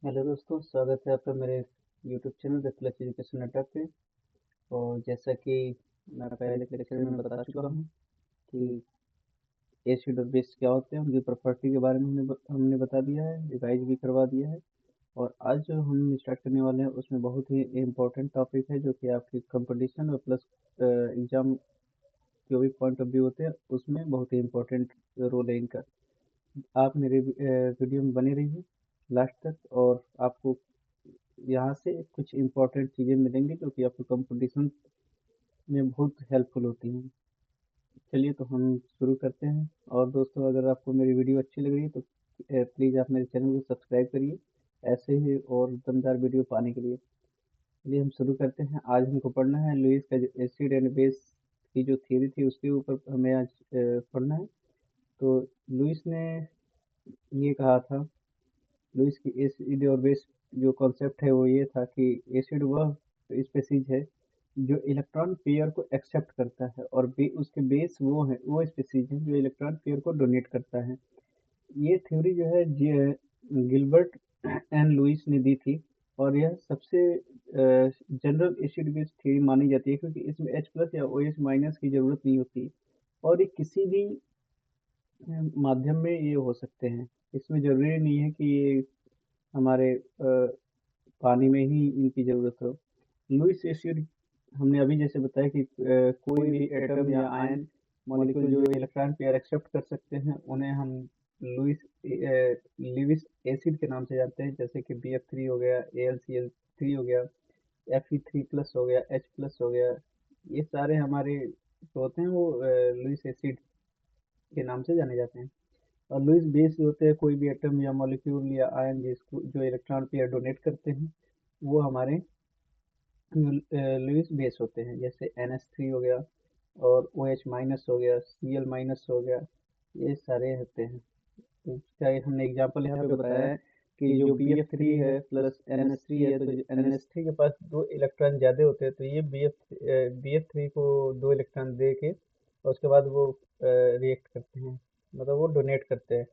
Hello दोस्तों, स्वागत है आपका मेरे YouTube channel the clutch education अड्डा पे। और जैसा कि मैं पहले के लेक्चर में बता चुका हूँ कि एसिड और बेस क्या होते हैं, उनकी प्रॉपर्टी के बारे में हमने बता दिया है, रिवाइज भी करवा दिया है। और आज जो हम स्टार्ट करने वाले हैं उसमें बहुत ही इम्पोर्टेंट टॉपिक है, जो कि आपकी कंपटीशन और प्लस एग्जाम जो भी पॉइंट ऑफ व्यू होते हैं उसमें बहुत ही इम्पोर्टेंट रोल है इनका। आप मेरे वीडियो में बने रहिए लास्ट तक, और आपको यहाँ से कुछ इम्पोर्टेंट चीज़ें मिलेंगी जो कि आपको कंपटीशन में बहुत हेल्पफुल होती हैं। चलिए तो हम शुरू करते हैं। और दोस्तों, अगर आपको मेरी वीडियो अच्छी लग रही है तो प्लीज़ आप मेरे चैनल को सब्सक्राइब करिए ऐसे ही और दमदार वीडियो पाने के लिए। चलिए हम शुरू करते हैं। आज हमको पढ़ना है लुईस का जो एसिड एंड बेस की जो थ्योरी थी उसके ऊपर हमें आज पढ़ना है। तो लुईस ने ये कहा था, लुईस की एसिड और बेस जो कॉन्सेप्ट है वो ये था कि एसिड वह स्पीशीज है जो इलेक्ट्रॉन पेयर को एक्सेप्ट करता है, और उसके बेस वो स्पीशीज है जो इलेक्ट्रॉन पेयर को डोनेट करता है। ये थ्योरी जो है गिलबर्ट एंड लुईस ने दी थी। और यह सबसे जनरल एसिड बेस थ्योरी मानी जाती है, क्योंकि इसमें H प्लस या OH माइनस की जरूरत नहीं होती। और ये किसी भी माध्यम में ये हो सकते हैं। इसमें जरूरी नहीं है कि ये हमारे पानी में ही इनकी ज़रूरत हो। लुईस एसिड हमने अभी जैसे बताया कि कोई भी एटम या आयन मॉलिक्यूल जो इलेक्ट्रॉन पेयर एक्सेप्ट कर सकते हैं उन्हें हम लुईस एसिड के नाम से जानते हैं। जैसे कि BF3 हो गया, AlCl3 हो गया, Fe3+ हो गया, H+ हो गया। ये सारे हमारे जो होते हैं वो लुईस एसिड के नाम से जाने जाते हैं। और लुईस बेस जो होते हैं कोई भी एटम या मॉलिक्यूल या आयन जिसको जो इलेक्ट्रॉन पेयर डोनेट करते हैं वो हमारे लुईस बेस होते हैं। जैसे NH3 हो गया, और OH माइनस हो गया, Cl माइनस हो गया, ये सारे होते हैं। तो इसका हमने एग्जांपल यहाँ पे बताया है कि जो BF3 है प्लस NH3 है, तो NH3 के पास दो इलेक्ट्रॉन ज़्यादा होते हैं, तो ये BF3 को दो इलेक्ट्रॉन दे के और उसके बाद वो रिएक्ट करते हैं, मतलब वो डोनेट करते हैं।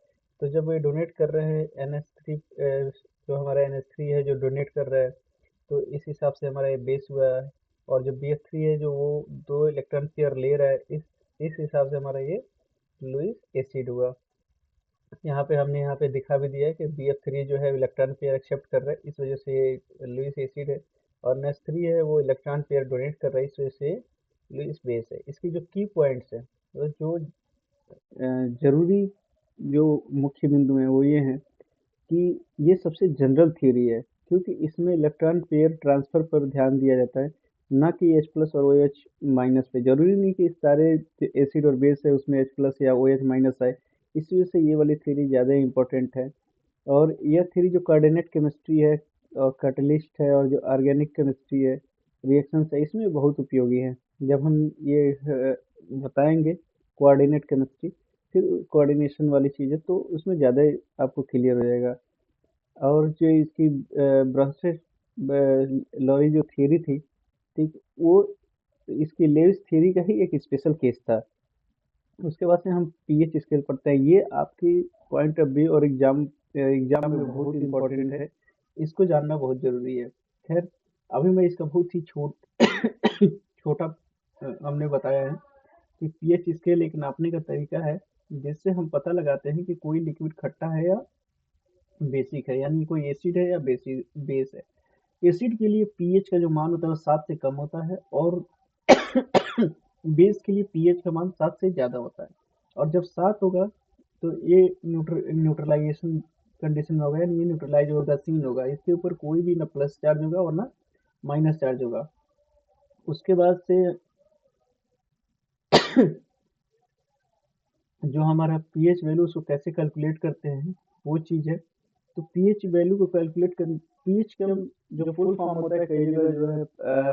तो जब ये डोनेट कर रहे हैं NH3, जो हमारा NH3 है जो डोनेट कर रहा है, तो इस हिसाब से हमारा ये बेस हुआ है। और जो BF3 है जो वो दो इलेक्ट्रॉन पेयर ले रहा है, इस हिसाब से हमारा ये लुईस एसिड हुआ। यहाँ पे दिखा भी दिया है कि BF3 जो है इलेक्ट्रॉन पेयर एक्सेप्ट कर रहा है, इस वजह से ये लुईस एसिड है। और NH3 है वो इलेक्ट्रॉन पेयर डोनेट कर रहा है, इस वजह से लुईस बेस है। इसकी जो की पॉइंट्स है, तो जो जरूरी जो मुख्य बिंदु हैं वो ये हैं कि ये सबसे जनरल थ्योरी है, क्योंकि इसमें इलेक्ट्रॉन पेयर ट्रांसफर पर ध्यान दिया जाता है, ना कि H प्लस और OH माइनस पे। जरूरी नहीं कि इस सारे एसिड और बेस है उसमें H प्लस या OH माइनस आए। इस वजह से ये वाली थ्योरी ज़्यादा इम्पोर्टेंट है। और यह थ्योरी जो कोऑर्डिनेट केमिस्ट्री है और कैटलिस्ट है और जो ऑर्गेनिक केमिस्ट्री है, रिएक्शंस है, इसमें बहुत उपयोगी है। जब हम ये बताएंगे कोऑर्डिनेट केमिस्ट्री, फिर कोऑर्डिनेशन वाली चीज़ें, तो उसमें ज़्यादा आपको क्लियर हो जाएगा। और जो इसकी ब्रांचेस लॉरी जो थ्योरी थी, ठीक, वो इसकी लेविस थ्योरी का ही एक स्पेशल केस था। उसके बाद से हम पीएच स्केल पढ़ते हैं। ये आपकी पॉइंट ऑफ व्यू और एग्जाम में बहुत इंपॉर्टेंट है, इसको जानना बहुत जरूरी है। खैर, अभी मैं इसका बहुत ही छोटा हमने बताया है कि पीएच स्केल एक नापने का तरीका है जिससे हम पता लगाते हैं कि कोई लिक्विड खट्टा है या बेसिक है, यानी कोई एसिड है या बेस है। एसिड के लिए पीएच का जो मान होता है वो 7 से कम होता है, और बेस के लिए पीएच का मान 7 से ज़्यादा होता है। और जब 7 होगा तो ये न्यूट्रलाइजेशन कंडीशन में होगा, यानी ये न्यूट्रलाइज होगा, सीन होगा। इसके ऊपर कोई भी ना प्लस चार्ज होगा और ना माइनस चार्ज होगा। उसके बाद से जो हमारा पीएच वैल्यू उसको कैसे कैलकुलेट करते हैं वो चीज़ है। तो पीएच वैल्यू को कैलकुलेट कर, पीएच का जो फुल फॉर्म होता है, कई जगह जो है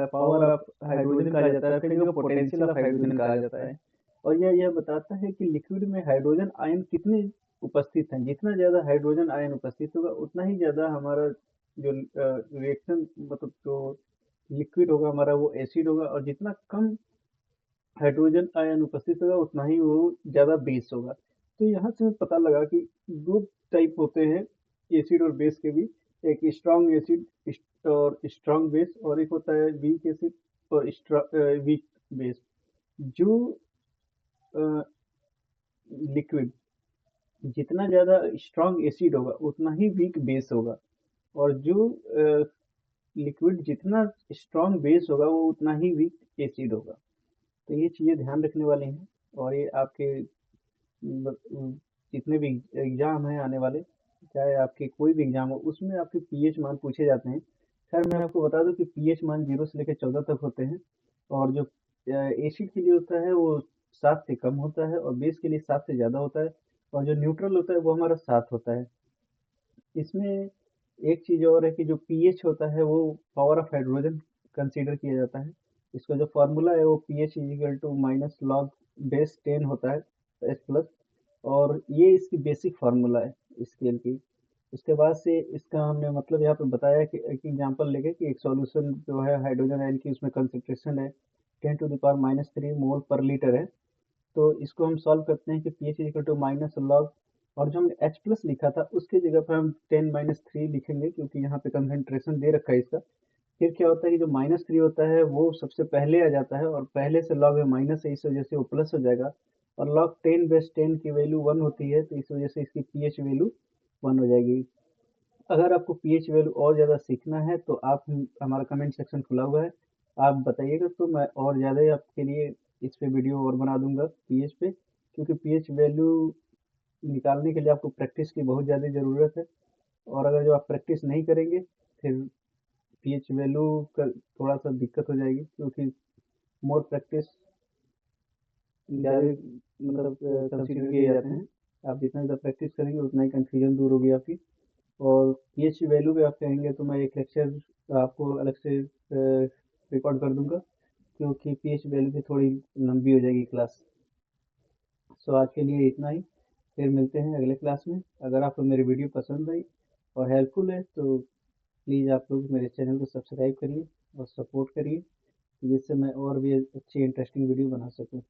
पावर ऑफ हाइड्रोजन कहा जाता है, कई जगह पोटेंशियल ऑफ हाइड्रोजन कहा जाता है। और यह बताता है कि लिक्विड में हाइड्रोजन आयन कितने उपस्थित हैं। जितना ज़्यादा हाइड्रोजन आयन उपस्थित होगा उतना ही ज़्यादा हमारा जो रिएक्शन, मतलब जो लिक्विड होगा हमारा वो एसिड होगा, और जितना कम हाइड्रोजन आयन उपस्थित होगा उतना ही वो ज़्यादा बेस होगा। तो यहाँ से पता लगा कि दो टाइप होते हैं एसिड और बेस के भी। एक स्ट्रॉन्ग एसिड और स्ट्रॉन्ग बेस, और एक होता है वीक एसिड और वीक बेस। जो लिक्विड जितना ज़्यादा स्ट्रॉन्ग एसिड होगा उतना ही वीक बेस होगा, और जो लिक्विड जितना स्ट्रॉन्ग बेस होगा वो उतना ही वीक एसिड होगा। तो ये चीज़ें ध्यान रखने वाली हैं। और ये आपके जितने भी एग्ज़ाम हैं आने वाले, चाहे आपके कोई भी एग्ज़ाम हो, उसमें आपके पीएच मान पूछे जाते हैं। खैर मैं आपको बता दूं कि पीएच मान 0 से लेकर 14 तक होते हैं, और जो एसिड के लिए होता है वो 7 से कम होता है, और बेस के लिए 7 से ज़्यादा होता है, और जो न्यूट्रल होता है वो हमारा 7 होता है। इसमें एक चीज़ और है कि जो पीएच होता है वो पावर ऑफ हाइड्रोजन कंसीडर किया जाता है। इसका जो फार्मूला है वो pH is equal to minus log base 10 होता है, एच प्लस। और ये इसकी बेसिक फार्मूला है स्केल की। उसके बाद से इसका हमने मतलब यहाँ पे बताया कि एक एग्जांपल लेके कि एक सॉल्यूशन जो है हाइड्रोजन आयन की, उसमें कंसंट्रेशन है 10⁻³ मोल पर लीटर है। तो इसको हम सॉल्व करते हैं कि P H equal to minus log, और जो हमने एच प्लस लिखा था उसके जगह पर हम 10⁻³ लिखेंगे, क्योंकि यहाँ पे कंसंट्रेशन दे रखा है इसका। फिर क्या होता है कि जो -3 होता है वो सबसे पहले आ जाता है, और पहले से लॉग में माइनस है, इस वजह से वो प्लस हो जाएगा। और लॉग 10/10 की वैल्यू 1 होती है, तो इस वजह से इसकी पीएच वैल्यू 1 हो जाएगी। अगर आपको पीएच वैल्यू और ज़्यादा सीखना है तो आप हमारा कमेंट सेक्शन खुला हुआ है, आप बताइएगा तो मैं और ज़्यादा आपके लिए इस पे वीडियो और बना दूंगा पीएच पे, क्योंकि पीएच वैल्यू निकालने के लिए आपको प्रैक्टिस की बहुत ज़्यादा ज़रूरत है। और अगर जो आप प्रैक्टिस नहीं करेंगे फिर पीएच वैल्यू का थोड़ा सा दिक्कत हो जाएगी, क्योंकि मोर प्रैक्टिस ज़्यादा मतलब कंसिडर किए जाते हैं। आप जितना ज़्यादा प्रैक्टिस करेंगे उतना ही कन्फ्यूजन दूर होगी आपकी। और पीएच वैल्यू पे आप कहेंगे तो मैं एक लेक्चर आपको अलग से रिकॉर्ड कर दूंगा, क्योंकि पीएच वैल्यू की थोड़ी लंबी हो जाएगी क्लास। सो आज के लिए इतना ही, फिर मिलते हैं अगले क्लास में। अगर आपको मेरी वीडियो पसंद आई और हेल्पफुल है तो प्लीज़ आप लोग मेरे चैनल को सब्सक्राइब करिए और सपोर्ट करिए, जिससे मैं और भी अच्छी इंटरेस्टिंग वीडियो बना सकूँ।